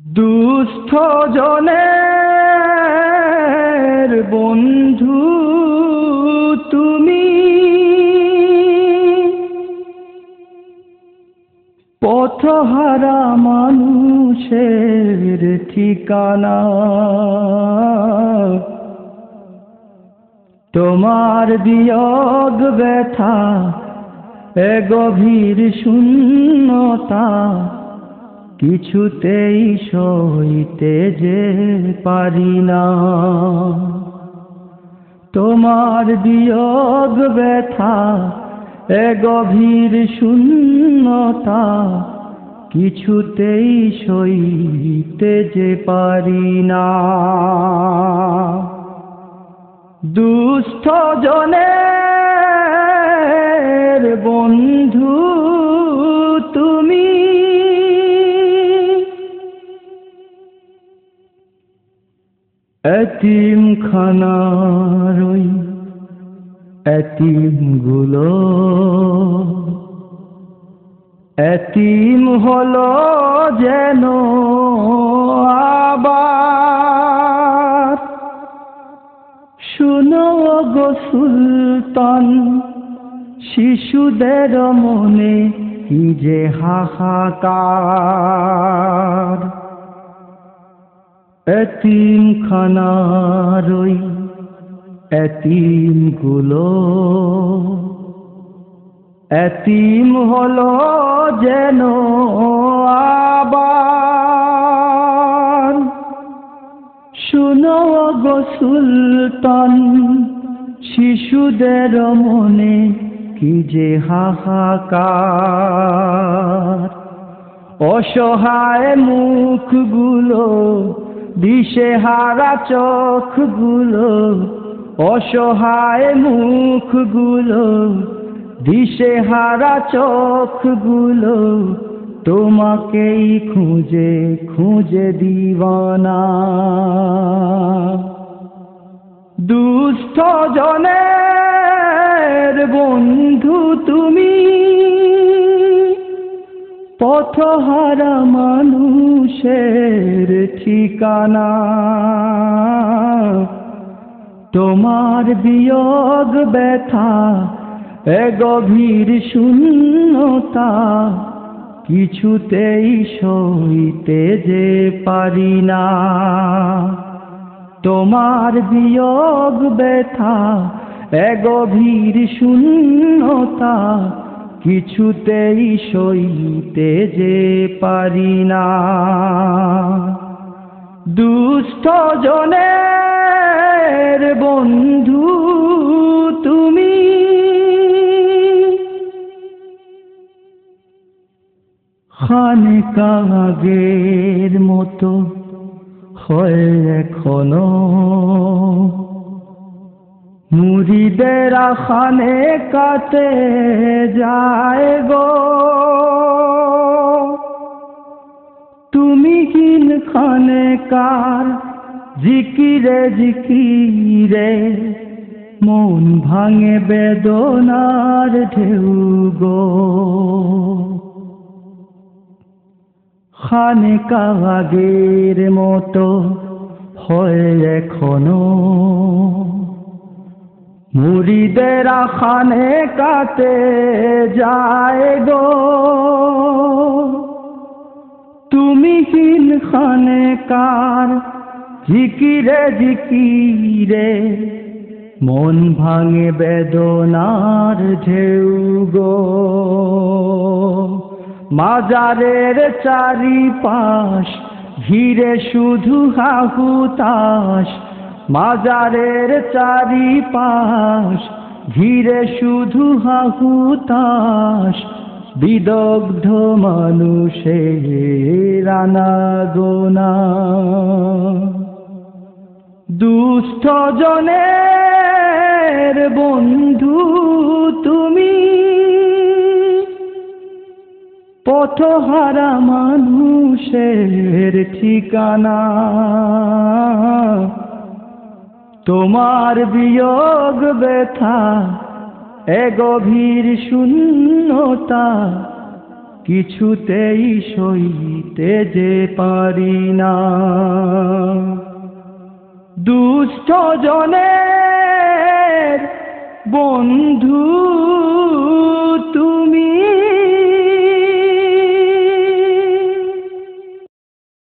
দুস্থ জনের বন্ধু তুমি, পথহারা মানুষের ঠিকানা। তোমার বিয়োগ ব্যথা এ গভীর শূন্যতা, কিছুতেই সইতে যে পারি না। তোমার বিয়োগ ব্যথা এ গভীর শূন্যতা, কিছুতেই সইতে যে পারি না। দুস্থ জনের বন্ধু তুমি, এতিমখানার ওই এতিমগুলো এতিম হলো যেন আবার। শুনো গো সুলতান, শিশুদের মনে কি যে হাহাকার। এতিমখানার ওই এতিমগুলো এতিম হলো যেন আবার। শুনো গো সুলতান, শিশুদের মনে কি যে হাহাকার। অসহায় মুখগুলো, দিশেহারা চোখগুলো, অসহায় মুখগুলো, দিশেহারা চোখগুলো, তোমাকেই খুঁজে খুঁজে দিওয়ানা। দুস্থ জনের বন্ধু তুমি, পথহারা মানুষের ঠিকানা। তোমার বিয়োগ ব্যথা এ গভীর শূন্যতা, কিছুতেই সইতে যে পারি না। তোমার বিয়োগ ব্যথা এ গভীর শূন্যতা, কিছুতেই সইতে যে পারি না। দুস্থ জনের বন্ধু তুমি, খানেকাগের মতো হয় এখনো মুরিদেরা খানেকাতে যায় গো। তুমি কিন খানেকার জিকিরে জিকিরে, মন ভাঙে বেদনার ঢেউ গো। খানেকাগের মতো হয় এখনো মুরিদেরা খানেকাতে যায় গো। তুমি কিন খানেকার জিকিরে জিকিরে, মন ভাঙে বেদনার ঢেউ গো। মাজারের চারিপাশ ঘিরে শুধু হাহুতাশ, মাজারের চারিপাশ ঘিরে শুধু হাহুতাশ। বিদগ্ধ মানুষের আনাগোনা। দুস্থ জনের বন্ধু তুমি, পথহারা মানুষের ঠিকানা। তোমার বিয়োগ ব্যথা এ গভীর শূন্যতা, কিছুতেই সইতে যে পারি না। দুষ্ট জনের বন্ধু তুমি